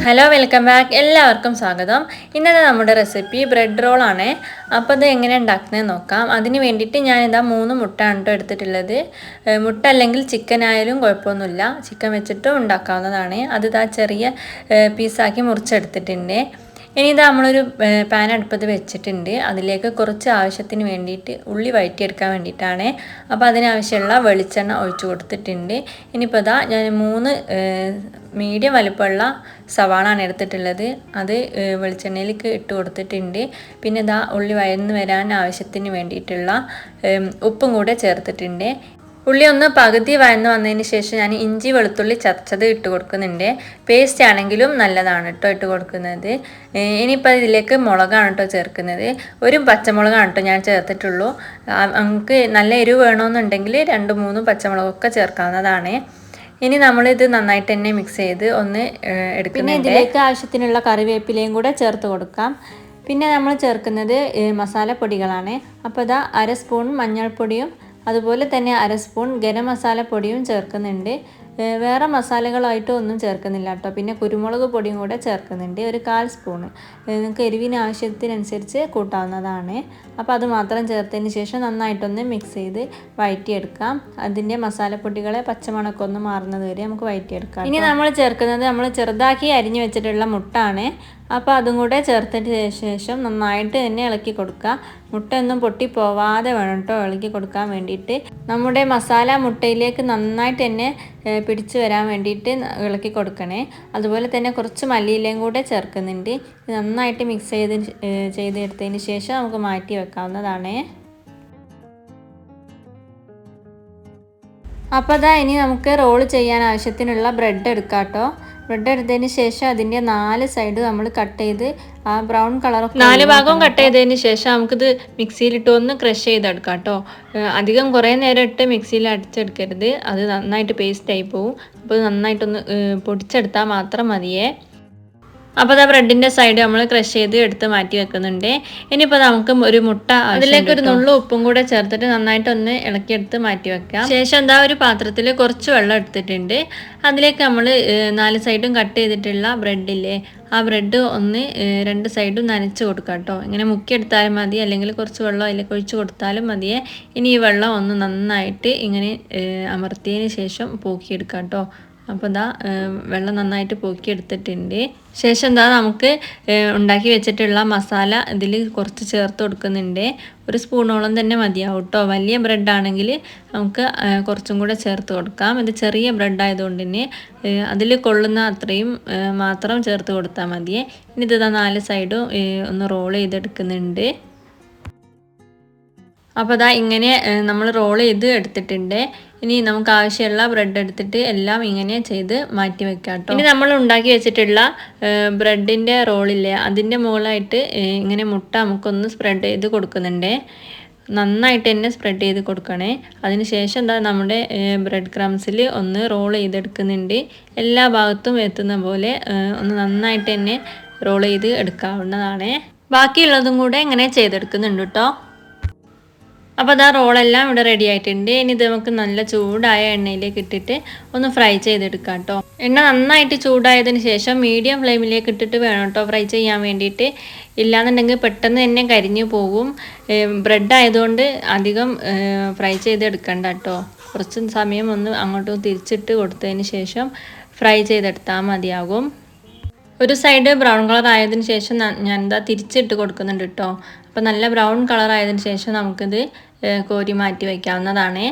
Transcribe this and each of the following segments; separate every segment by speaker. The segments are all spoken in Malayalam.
Speaker 1: ഹലോ വെൽക്കം ബാക്ക് എല്ലാവർക്കും സ്വാഗതം. ഇന്നത്തെ നമ്മുടെ റെസിപ്പി ബ്രെഡ് റോൾ ആണ്. അപ്പോൾ ഇത് എങ്ങനെ ഉണ്ടാക്കുന്നത് നോക്കാം. അതിന് വേണ്ടിയിട്ട് ഞാനിതാ 3 മുട്ടയാണ് കേട്ടോ എടുത്തിട്ടുള്ളത്. മുട്ട അല്ലെങ്കിൽ ചിക്കൻ ആയാലും കുഴപ്പമൊന്നുമില്ല, ചിക്കൻ വെച്ചിട്ടും ഉണ്ടാക്കാവുന്നതാണ്. അത് ഇതാ ചെറിയ പീസാക്കി മുറിച്ചെടുത്തിട്ടുണ്ട്. ഇനി ഇതാ നമ്മളൊരു പാൻ അടുപ്പത്ത് വെച്ചിട്ടുണ്ട്. അതിലേക്ക് കുറച്ച് ആവശ്യത്തിന് വേണ്ടിയിട്ട് ഉള്ളി വഴറ്റിയെടുക്കാൻ വേണ്ടിയിട്ടാണ്. അപ്പോൾ അതിനാവശ്യമുള്ള വെളിച്ചെണ്ണ ഒഴിച്ചു കൊടുത്തിട്ടുണ്ട്. ഇനിയിപ്പോൾ ഇതാ ഞാൻ 3 മീഡിയം വലുപ്പമുള്ള സവാളാണ് എടുത്തിട്ടുള്ളത്. അത് വെളിച്ചെണ്ണയിലേക്ക് ഇട്ട് കൊടുത്തിട്ടുണ്ട്. പിന്നെ ഇതാ ഉള്ളി വഴന്ന് വരാൻ ആവശ്യത്തിന് വേണ്ടിയിട്ടുള്ള ഉപ്പും കൂടെ ചേർത്തിട്ടുണ്ട്. ഉള്ളി ഒന്ന് പകുതി വഴന്ന് വന്നതിന് ശേഷം ഞാൻ ഇഞ്ചി വെളുത്തുള്ളി ചതച്ചത് ഇട്ട് കൊടുക്കുന്നുണ്ട്. പേസ്റ്റ് ആണെങ്കിലും നല്ലതാണ് കേട്ടോ ഇട്ട് കൊടുക്കുന്നത്. ഇനിയിപ്പോൾ ഇതിലേക്ക് മുളകാണ് കേട്ടോ ചേർക്കുന്നത്. ഒരു പച്ചമുളകാണ് കേട്ടോ ഞാൻ ചേർത്തിട്ടുള്ളൂ. നമുക്ക് നല്ല എരിവ് വേണമെന്നുണ്ടെങ്കിൽ 2-3 പച്ചമുളകൊക്കെ ചേർക്കാവുന്നതാണ്. ഇനി നമ്മളിത് നന്നായിട്ട് തന്നെ മിക്സ് ചെയ്ത് ഒന്ന് എടുക്കുന്നുണ്ട്. പിന്നെ ഇതിലേക്ക് ആവശ്യത്തിനുള്ള കറിവേപ്പിലയും കൂടെ ചേർത്ത് കൊടുക്കാം. പിന്നെ നമ്മൾ ചേർക്കുന്നത് മസാലപ്പൊടികളാണ്. അപ്പോൾ ഇതാ 1 സ്പൂൺ മഞ്ഞൾപ്പൊടിയും അതുപോലെ തന്നെ 1 സ്പൂൺ ഗരം മസാല പൊടിയും ചേർക്കുന്നുണ്ട്. വേറെ മസാലകളായിട്ട് ഒന്നും ചേർക്കുന്നില്ല കേട്ടോ. പിന്നെ കുരുമുളക് പൊടിയും കൂടെ ചേർക്കുന്നുണ്ട്, ഒരു 1/4 സ്പൂൺ. നിങ്ങൾക്ക് എരിവിന് ആവശ്യത്തിനനുസരിച്ച് കൂട്ടാവുന്നതാണ്. അപ്പോൾ അത് മാത്രം ചേർത്തതിന് ശേഷം നന്നായിട്ടൊന്ന് മിക്സ് ചെയ്ത് വഴറ്റിയെടുക്കാം. അതിൻ്റെ മസാലപ്പൊടികളെ പച്ചമണക്കൊന്ന് മാറുന്നത് വരെ നമുക്ക് വഴറ്റിയെടുക്കാം. ഇനി നമ്മൾ ചേർക്കുന്നത് നമ്മൾ ചെറുതാക്കി അരിഞ്ഞു വെച്ചിട്ടുള്ള മുട്ടാണ്. അപ്പോൾ അതും കൂടെ ചേർത്തതിന് ശേഷം നന്നായിട്ട് തന്നെ ഇളക്കി കൊടുക്കുക. മുട്ടയൊന്നും പൊട്ടിപ്പോവാതെ വേണം കേട്ടോ ഇളക്കി കൊടുക്കാൻ വേണ്ടിയിട്ട്. നമ്മുടെ മസാല മുട്ടയിലേക്ക് നന്നായിട്ട് തന്നെ പിടിച്ചു വരാൻ വേണ്ടിയിട്ട് ഇളക്കി കൊടുക്കണേ. അതുപോലെ തന്നെ കുറച്ച് മല്ലിയിലയും കൂടെ ചേർക്കുന്നുണ്ട്. നന്നായിട്ട് മിക്സ് ചെയ്തെടുത്തതിന് ശേഷം നമുക്ക് മാറ്റി വെക്കാവുന്നതാണ്. അപ്പോൾ അതാ ഇനി നമുക്ക് റോൾ ചെയ്യാൻ ആവശ്യത്തിനുള്ള ബ്രെഡ് എടുക്കാം കേട്ടോ. ബ്രെഡ് എടുത്തതിന് ശേഷം അതിൻ്റെ 4 സൈഡ് നമ്മൾ കട്ട് ചെയ്ത് ആ ബ്രൗൺ കളറൊക്കെ 4 ഭാഗവും കട്ട് ചെയ്തതിന് ശേഷം നമുക്കിത് മിക്സിയിലിട്ട് ഒന്ന് ക്രഷ് ചെയ്തെടുക്കാം കേട്ടോ. അധികം കുറേ നേരം ഇട്ട് മിക്സിയിൽ അടിച്ചെടുക്കരുത്, അത് നന്നായിട്ട് പേസ്റ്റായി പോവും. അപ്പോൾ നന്നായിട്ടൊന്ന് പൊടിച്ചെടുത്താൽ മാത്രം മതിയേ. അപ്പോൾ ആ ബ്രെഡിൻ്റെ സൈഡ് നമ്മൾ ക്രഷ് ചെയ്ത് എടുത്ത് മാറ്റി വെക്കുന്നുണ്ട്. ഇനിയിപ്പോൾ നമുക്ക് ഒരു മുട്ട, അതിലേക്ക് ഒരു നുള്ളു ഉപ്പും കൂടെ ചേർത്തിട്ട് നന്നായിട്ടൊന്ന് ഇളക്കിയെടുത്ത് മാറ്റി വെക്കാം. ശേഷം എന്താ ഒരു പാത്രത്തിൽ കുറച്ച് വെള്ളം എടുത്തിട്ടുണ്ട്. അതിലേക്ക് നമ്മൾ 4 സൈഡും കട്ട് ചെയ്തിട്ടുള്ള ബ്രെഡില്ലേ, ആ ബ്രെഡ് ഒന്ന് 2 സൈഡും നനച്ച് കൊടുക്കാം കേട്ടോ. ഇങ്ങനെ മുക്കിയെടുത്താലും മതി, അല്ലെങ്കിൽ കുറച്ച് വെള്ളം അതിലേക്ക് ഒഴിച്ച് കൊടുത്താലും മതിയേ. ഇനി ഈ വെള്ളം ഒന്ന് നന്നായിട്ട് ഇങ്ങനെ അമർത്തിയതിന് ശേഷം പോക്കിയെടുക്കാം കേട്ടോ. അപ്പോൾ ഇതാ വെള്ളം നന്നായിട്ട് പോക്കി എടുത്തിട്ടുണ്ട്. ശേഷം എന്താ നമുക്ക് ഉണ്ടാക്കി വെച്ചിട്ടുള്ള മസാല ഇതിൽ കുറച്ച് ചേർത്ത് കൊടുക്കുന്നുണ്ട്. 1 സ്പൂണോളം തന്നെ മതിയാവും കേട്ടോ. വലിയ ബ്രെഡാണെങ്കിൽ നമുക്ക് കുറച്ചും കൂടെ ചേർത്ത് കൊടുക്കാം. ഇത് ചെറിയ ബ്രെഡ് ആയതുകൊണ്ട് തന്നെ അതിൽ കൊള്ളുന്ന അത്രയും മാത്രം ചേർത്ത് കൊടുത്താൽ മതിയേ. ഇനി ഇത് 4 സൈഡും ഒന്ന് റോൾ ചെയ്തെടുക്കുന്നുണ്ട്. അപ്പോൾ അതാ ഇങ്ങനെ നമ്മൾ റോൾ ചെയ്ത് എടുത്തിട്ടുണ്ട്. ഇനി നമുക്ക് ആവശ്യമുള്ള ബ്രെഡ് എടുത്തിട്ട് എല്ലാം ഇങ്ങനെ ചെയ്ത് മാറ്റി വെക്കാം കേട്ടോ. ഇനി നമ്മൾ ഉണ്ടാക്കി വെച്ചിട്ടുള്ള ബ്രെഡിൻ്റെ റോളില്ലേ, അതിൻ്റെ മുകളിലായിട്ട് ഇങ്ങനെ മുട്ട നമുക്കൊന്ന് സ്പ്രെഡ് ചെയ്ത് കൊടുക്കുന്നുണ്ട്. നന്നായിട്ട് തന്നെ സ്പ്രെഡ് ചെയ്ത് കൊടുക്കണേ. അതിന് ശേഷം എന്താ നമ്മുടെ ബ്രെഡ് ക്രംസിൽ ഒന്ന് റോൾ ചെയ്തെടുക്കുന്നുണ്ട്. എല്ലാ ഭാഗത്തും എത്തുന്ന പോലെ ഒന്ന് നന്നായിട്ട് തന്നെ റോൾ ചെയ്ത് എടുക്കാവുന്നതാണ്. ബാക്കിയുള്ളതും കൂടെ ഇങ്ങനെ ചെയ്തെടുക്കുന്നുണ്ട് കേട്ടോ. അപ്പോൾ അതാ റോളെല്ലാം ഇവിടെ റെഡി ആയിട്ടുണ്ട്. ഇനി ഇത് നമുക്ക് നല്ല ചൂടായ എണ്ണയിലേക്ക് ഇട്ടിട്ട് ഒന്ന് ഫ്രൈ ചെയ്തെടുക്കാം കേട്ടോ. എണ്ണ നന്നായിട്ട് ചൂടായതിന് ശേഷം മീഡിയം ഫ്ലെയിമിലേക്ക് ഇട്ടിട്ട് വേണം കേട്ടോ ഫ്രൈ ചെയ്യാൻ വേണ്ടിയിട്ട്. ഇല്ലാന്നുണ്ടെങ്കിൽ പെട്ടെന്ന് തന്നെ കരിഞ്ഞു പോകും. ബ്രെഡ് ആയതുകൊണ്ട് അധികം ഫ്രൈ ചെയ്തെടുക്കണ്ട കേട്ടോ. കുറച്ച് സമയം ഒന്ന് അങ്ങോട്ടും തിരിച്ചിട്ട് കൊടുത്തതിന് ശേഷം ഫ്രൈ ചെയ്തെടുത്താൽ മതിയാകും. ഒരു സൈഡ് ബ്രൗൺ കളർ ആയതിനു ശേഷം ഞാൻ എന്താ തിരിച്ചിട്ട് കൊടുക്കുന്നുണ്ട് കേട്ടോ. അപ്പോൾ നല്ല ബ്രൗൺ കളർ ആയതിനു ശേഷം നമുക്കിത് കോരി മാറ്റി വയ്ക്കാവുന്നതാണ്.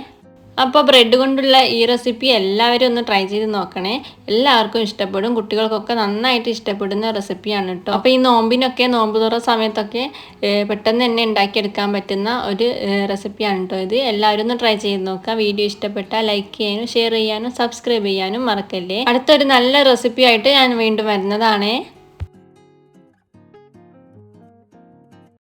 Speaker 1: അപ്പോൾ ബ്രെഡ് കൊണ്ടുള്ള ഈ റെസിപ്പി എല്ലാവരും ഒന്ന് ട്രൈ ചെയ്ത് നോക്കണേ. എല്ലാവർക്കും ഇഷ്ടപ്പെടും, കുട്ടികൾക്കൊക്കെ നന്നായിട്ട് ഇഷ്ടപ്പെടുന്ന റെസിപ്പിയാണ് കേട്ടോ. അപ്പോൾ ഈ നോമ്പിനൊക്കെ, നോമ്പ് തുറ സമയത്തൊക്കെ പെട്ടെന്ന് തന്നെ ഉണ്ടാക്കിയെടുക്കാൻ പറ്റുന്ന ഒരു റെസിപ്പിയാണ് കേട്ടോ ഇത്. എല്ലാവരും ഒന്ന് ട്രൈ ചെയ്ത് നോക്കുക. വീഡിയോ ഇഷ്ടപ്പെട്ടാൽ ലൈക്ക് ചെയ്യാനും ഷെയർ ചെയ്യാനും സബ്സ്ക്രൈബ് ചെയ്യാനും മറക്കല്ലേ. അടുത്തൊരു നല്ല റെസിപ്പി ആയിട്ട് ഞാൻ വീണ്ടും വരുന്നതാണ്.